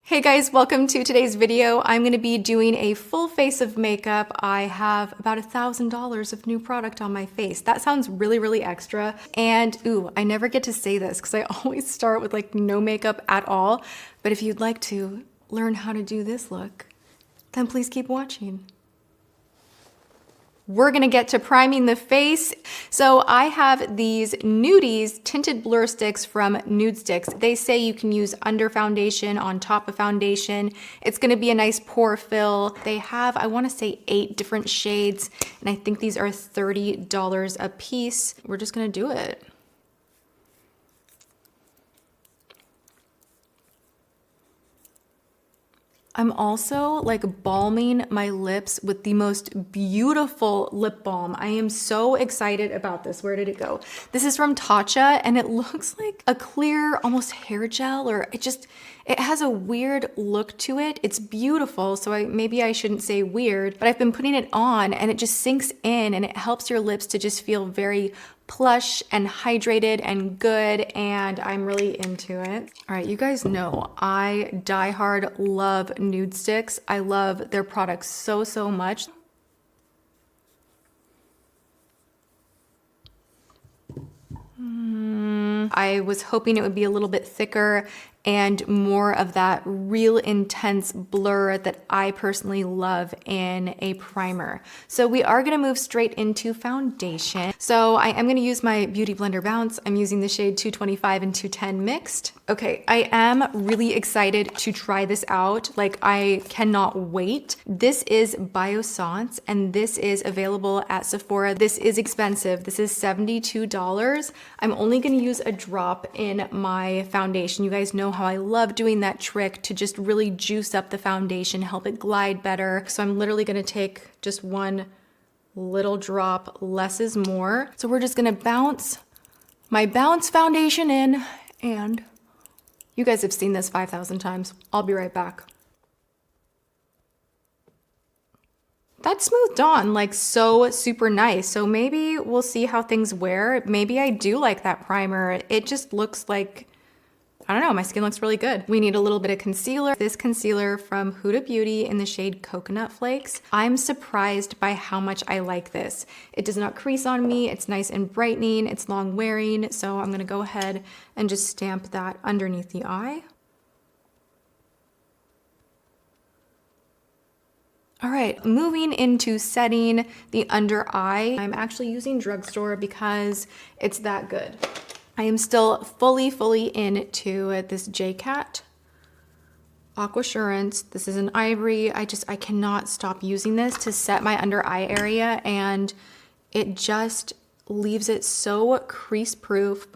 Hey guys, welcome to today's video. I'm going to be doing a full face of makeup. I have about $1,000 of new product on my face. That sounds really extra. And ooh, I never get to say this because I always start with like no makeup at all. But if you'd like to learn how to do this look, then please keep watching. We're gonna get to priming the face. So I have these Nudies tinted blur sticks from Nude Sticks. They say you can use under foundation, on top of foundation. It's gonna be a nice pore fill. They have, I wanna say 8 different shades, and I think these are $30 a piece. We're just gonna do it. I'm also like balming my lips with the most beautiful lip balm. I am so excited about this. Where did it go? This is from Tati, and it looks like a clear, almost hair gel, or it has a weird look to it. It's beautiful, so maybe I shouldn't say weird, but I've been putting it on and it just sinks in and it helps your lips to just feel very plush and hydrated and good, and I'm really into it. All right, you guys know I diehard love Nude Sticks. I love their products so much. I was hoping it would be a little bit thicker and more of that real intense blur that I personally love in a primer. So we are gonna move straight into foundation. So I am gonna use my Beauty Blender Bounce. I'm using the shade 225 and 210 mixed. Okay, I am really excited to try this out. Like, I cannot wait. This is Biossance, and this is available at Sephora. This is expensive. This is $72. I'm only gonna use a drop in my foundation. You guys know how I love doing that trick to just really juice up the foundation, help it glide better. So I'm literally gonna take just one little drop, less is more. So we're just gonna bounce my Bounce foundation in, and you guys have seen this 5,000 times. I'll be right back. That smoothed on like so super nice. So maybe we'll see how things wear. Maybe I do like that primer. It just looks like, I don't know, my skin looks really good. We need a little bit of concealer. This concealer from Huda Beauty in the shade Coconut Flakes. I'm surprised by how much I like this. It does not crease on me. It's nice and brightening. It's long wearing. So I'm gonna go ahead and just stamp that underneath the eye. All right, moving into setting the under eye. I'm actually using Drugstore because it's that good. I am still fully into this JCat Aquasurance. This is an ivory. I cannot stop using this to set my under eye area, and it just leaves it so crease proof.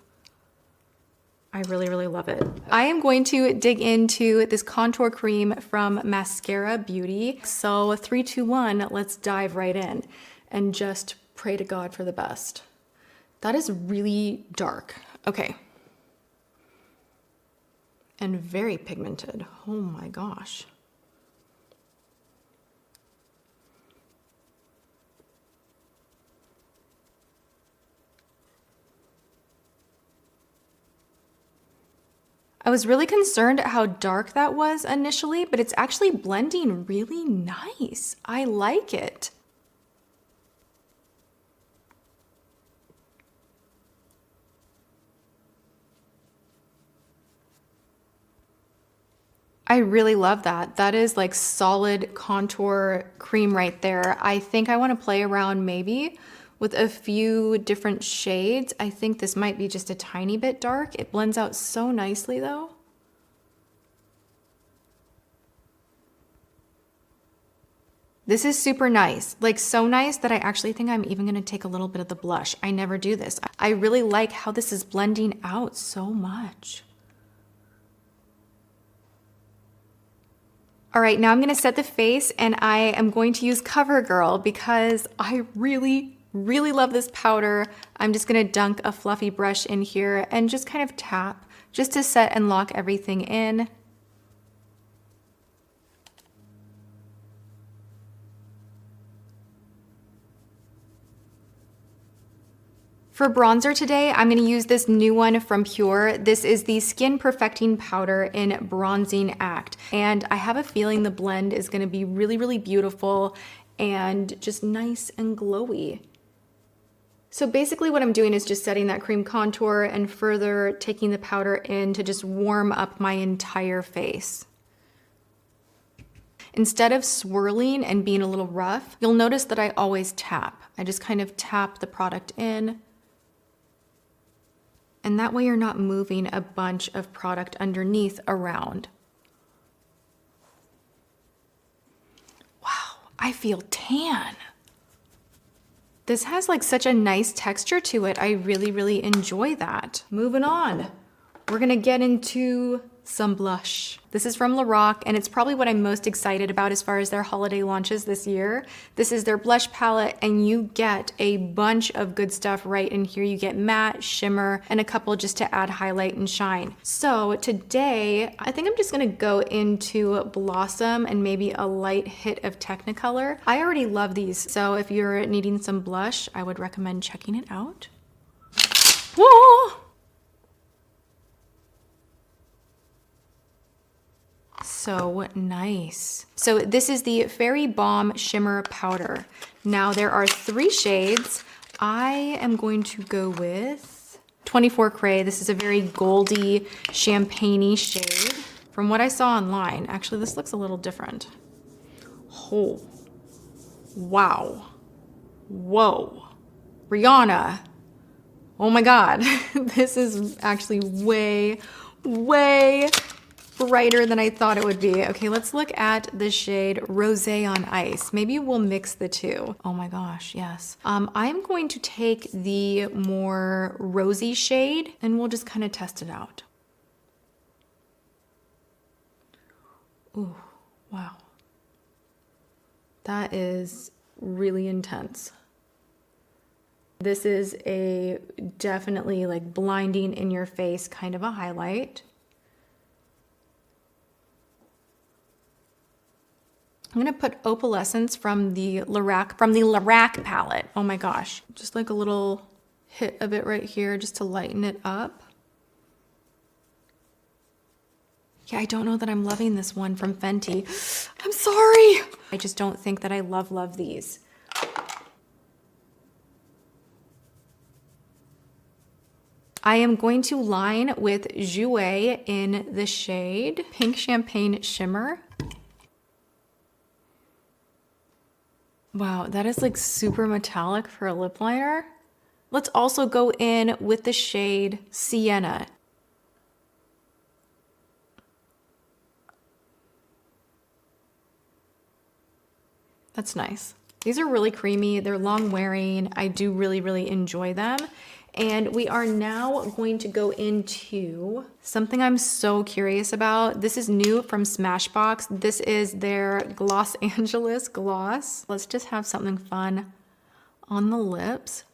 I really love it. I am going to dig into this contour cream from Mascara Beauty. So 3, 2, 1, let's dive right in and just pray to God for the best. That is really dark. Okay. And very pigmented. Oh my gosh. I was really concerned at how dark that was initially, but it's actually blending really nice. I like it. I really love that. That is like solid contour cream right there. I think I want to play around maybe with a few different shades. I think this might be just a tiny bit dark. It blends out so nicely though. This is super nice, like so nice that I actually think I'm even gonna take a little bit of the blush. I never do this. I really like how this is blending out so much. All right, now I'm gonna set the face, and I am going to use CoverGirl because I really love this powder. I'm just gonna dunk a fluffy brush in here and just kind of tap just to set and lock everything in. For bronzer today, I'm gonna use this new one from Pure. This is the Skin Perfecting Powder in Bronzing Act. And I have a feeling the blend is gonna be really, really beautiful and just nice and glowy. So basically what I'm doing is just setting that cream contour and further taking the powder in to just warm up my entire face. Instead of swirling and being a little rough, you'll notice that I always tap. I just kind of tap the product in. And that way you're not moving a bunch of product underneath around. Wow, I feel tan. This has like such a nice texture to it. I really, really enjoy that. Moving on, we're gonna get into some blush. This is from Lorac, and it's probably what I'm most excited about as far as their holiday launches this year. This is their blush palette, and you get a bunch of good stuff right in here. You get matte, shimmer, and a couple just to add highlight and shine. So today, I think I'm just gonna go into Blossom and maybe a light hit of Technicolor. I already love these, so if you're needing some blush, I would recommend checking it out. Whoa! So nice. So this is the Fairy Balm Shimmer Powder. Now there are 3 shades. I am going to go with 24 Cray. This is a very goldy, champagne-y shade. From what I saw online, actually this looks a little different. Oh, wow. Whoa. Rihanna. Oh my God. This is actually way, way brighter than I thought it would be. Okay, let's look at the shade Rosé on Ice. Maybe we'll mix the two. Oh my gosh, yes. I'm going to take the more rosy shade and we'll just kind of test it out. Ooh, wow. That is really intense. This is a definitely like blinding in your face kind of a highlight. I'm gonna put Opalescence from the Lorac palette. Oh my gosh. Just like a little hit of it right here just to lighten it up. Yeah, I don't know that I'm loving this one from Fenty. I'm sorry. I just don't think that I love these. I am going to line with Jouer in the shade Pink Champagne Shimmer. Wow, that is like super metallic for a lip liner. Let's also go in with the shade Sienna. That's nice. These are really creamy. They're long wearing. I do really enjoy them. And we are now going to go into something I'm so curious about. This is new from Smashbox. This is their Los Angeles gloss. Let's just have something fun on the lips.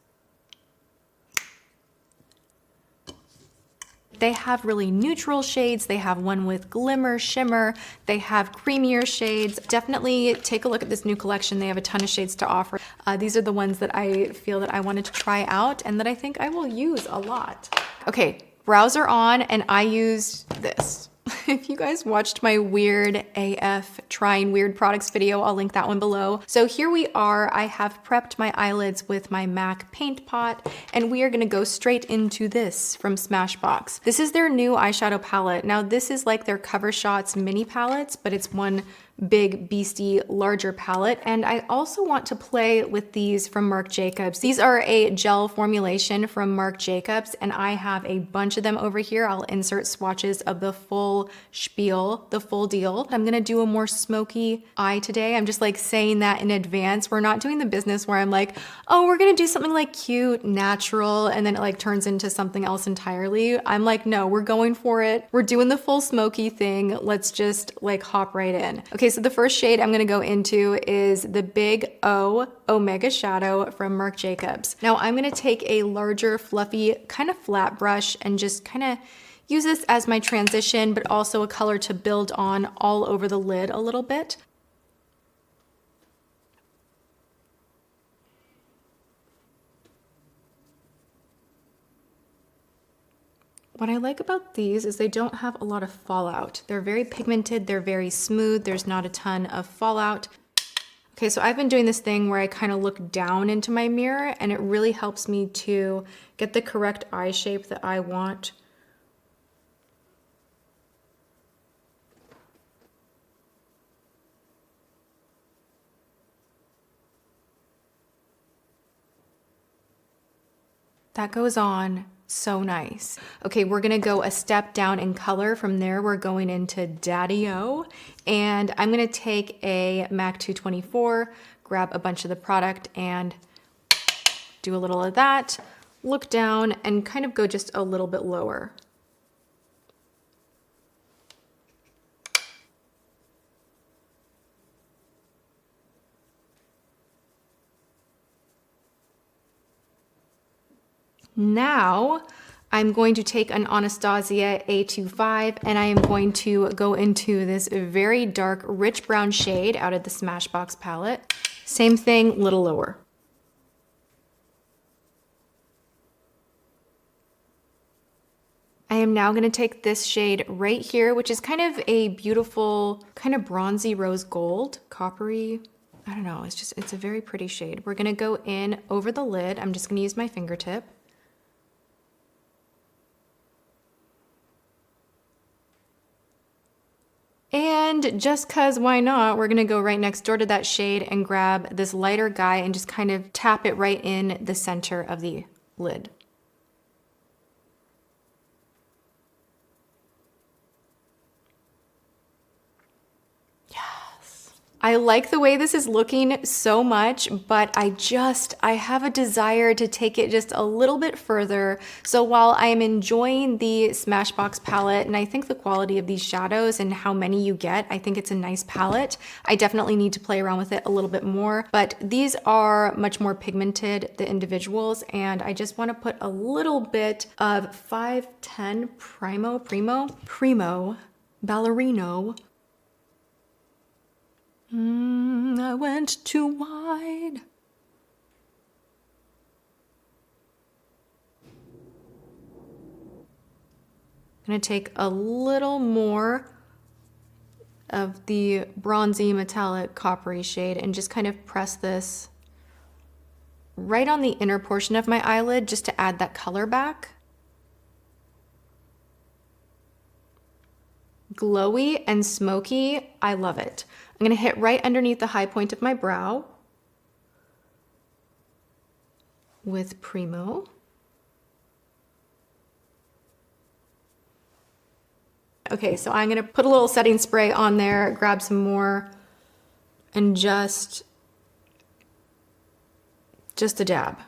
They have really neutral shades. They have one with glimmer, shimmer. They have creamier shades. Definitely take a look at this new collection. They have a ton of shades to offer. These are the ones that I feel that I wanted to try out and that I think I will use a lot. Okay, brows are on and I used this. If you guys watched my weird AF trying weird products video, I'll link that one below. So here we are. I have prepped my eyelids with my MAC paint pot and we are gonna go straight into this from Smashbox. This is their new eyeshadow palette. Now this is like their Cover Shots mini palettes, but it's one big beastie larger palette. And I also want to play with these from Marc Jacobs. These are a gel formulation from Marc Jacobs and I have a bunch of them over here. I'll insert swatches of the full spiel, the full deal. I'm gonna do a more smoky eye today. I'm just like saying that in advance. We're not doing the business where I'm like, oh, we're gonna do something like cute, natural, and then it like turns into something else entirely. I'm like, no, we're going for it. We're doing the full smoky thing. Let's just like hop right in. Okay, so the first shade I'm gonna go into is the Big O Omega Shadow from Marc Jacobs. Now I'm gonna take a larger, fluffy, kind of flat brush and just kind of use this as my transition, but also a color to build on all over the lid a little bit. What I like about these is they don't have a lot of fallout. They're very pigmented, they're very smooth, there's not a ton of fallout. Okay, so I've been doing this thing where I kind of look down into my mirror, and it really helps me to get the correct eye shape that I want. That goes on so nice. Okay, we're gonna go a step down in color. From there, we're going into Daddy-O, and I'm gonna take a MAC 224, grab a bunch of the product and do a little of that, look down and kind of go just a little bit lower. Now, I'm going to take an Anastasia A25 and I am going to go into this very dark, rich brown shade out of the Smashbox palette. Same thing, little lower. I am now going to take this shade right here, which is kind of a beautiful, kind of bronzy rose gold, coppery. I don't know, it's a very pretty shade. We're going to go in over the lid. I'm just going to use my fingertip. And just cause why not, we're gonna go right next door to that shade and grab this lighter guy and just kind of tap it right in the center of the lid. I like the way this is looking so much, but I have a desire to take it just a little bit further. So while I am enjoying the Smashbox palette, and I think the quality of these shadows and how many you get, I think it's a nice palette. I definitely need to play around with it a little bit more, but these are much more pigmented, the individuals, and I just want to put a little bit of 510 Primo Ballerino. I went too wide. I'm gonna take a little more of the bronzy metallic coppery shade and just kind of press this right on the inner portion of my eyelid just to add that color back. Glowy and smoky, I love it. I'm gonna hit right underneath the high point of my brow with Primo. Okay, so I'm gonna put a little setting spray on there, grab some more, and just a dab.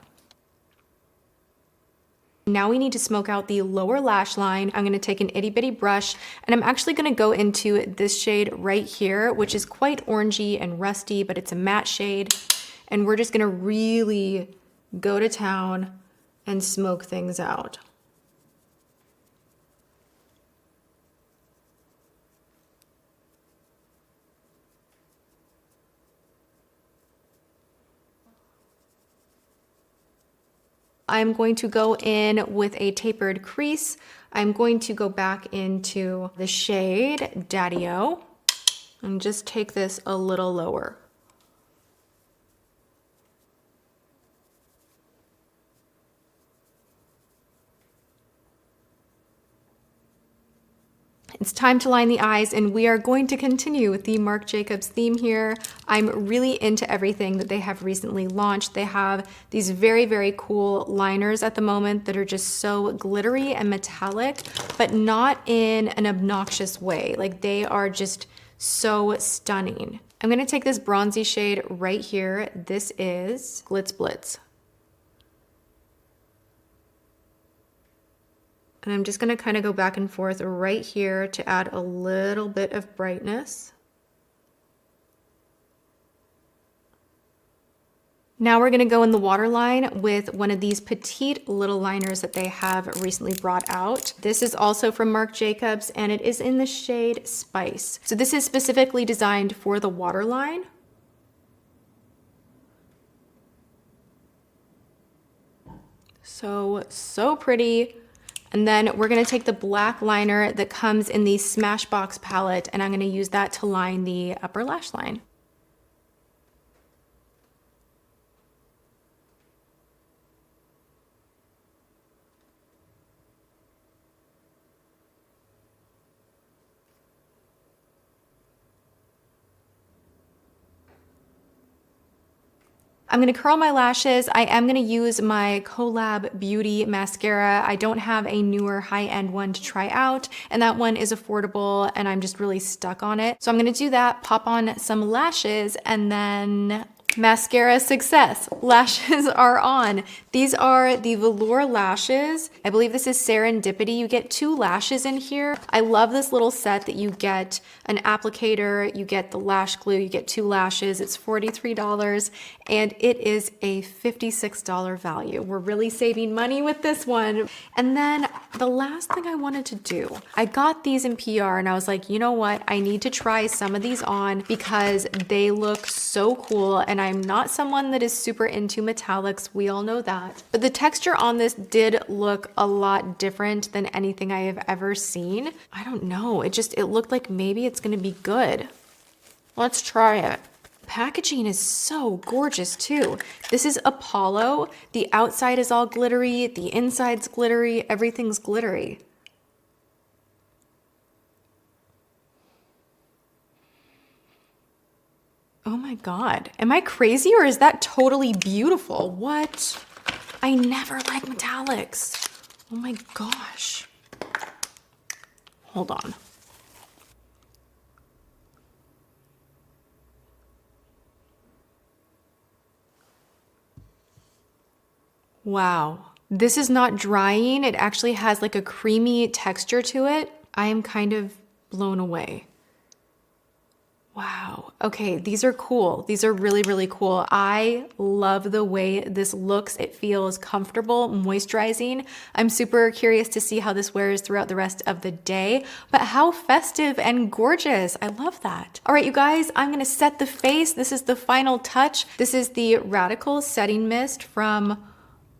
Now we need to smoke out the lower lash line. I'm gonna take an itty bitty brush and I'm actually gonna go into this shade right here, which is quite orangey and rusty, but it's a matte shade. And we're just gonna really go to town and smoke things out. I'm going to go in with a tapered crease. I'm going to go back into the shade Daddy-O and just take this a little lower. It's time to line the eyes, and we are going to continue with the Marc Jacobs theme here. I'm really into everything that they have recently launched. They have these very, very cool liners at the moment that are just so glittery and metallic, but not in an obnoxious way. Like, they are just so stunning. I'm gonna take this bronzy shade right here. This is Glitz Blitz. And I'm just gonna kind of go back and forth right here to add a little bit of brightness. Now we're gonna go in the waterline with one of these petite little liners that they have recently brought out. This is also from Marc Jacobs and it is in the shade Spice. So this is specifically designed for the waterline. So pretty. And then we're gonna take the black liner that comes in the Smashbox palette, and I'm gonna use that to line the upper lash line. I'm gonna curl my lashes. I am gonna use my Collab Beauty mascara. I don't have a newer high-end one to try out, and that one is affordable, and I'm just really stuck on it. So I'm gonna do that, pop on some lashes, and then mascara success. Lashes are on. These are the velour lashes. I believe this is Serendipity. You get 2 lashes in here. I love this little set that you get an applicator, you get the lash glue, you get 2 lashes. It's $43 and it is a $56 value. We're really saving money with this one. And then the last thing I wanted to do, I got these in PR and I was like, you know what? I need to try some of these on because they look so cool, and I'm not someone that is super into metallics. We all know that. But the texture on this did look a lot different than anything I have ever seen. I don't know. It looked like maybe it's gonna be good. Let's try it. Packaging is so gorgeous too. This is Apollo. The outside is all glittery, the inside's glittery, everything's glittery. Oh my God, am I crazy or is that totally beautiful? What? I never like metallics. Oh my gosh. Hold on. Wow, this is not drying. It actually has like a creamy texture to it. I am kind of blown away. Wow. Okay, these are cool. These are really, really cool. I love the way this looks. It feels comfortable, moisturizing. I'm super curious to see how this wears throughout the rest of the day, but how festive and gorgeous. I love that. All right, you guys, I'm gonna set the face. This is the final touch. This is the Radical Setting Mist from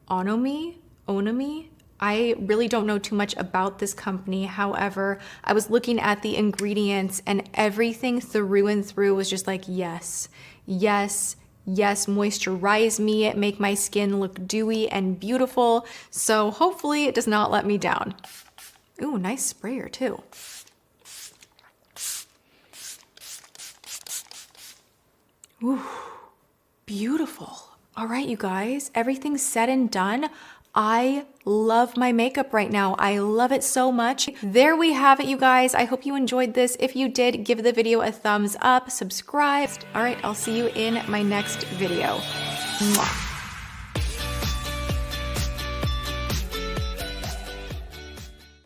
Onami. I really don't know too much about this company. However, I was looking at the ingredients and everything through and through was just like, yes, yes, yes, moisturize me, make my skin look dewy and beautiful. So hopefully it does not let me down. Ooh, nice sprayer too. Ooh, beautiful. All right, you guys, everything's said and done. I love my makeup right now. I love it so much. There we have it, you guys. I hope you enjoyed this. If you did, give the video a thumbs up, subscribe. All right, I'll see you in my next video. Mwah.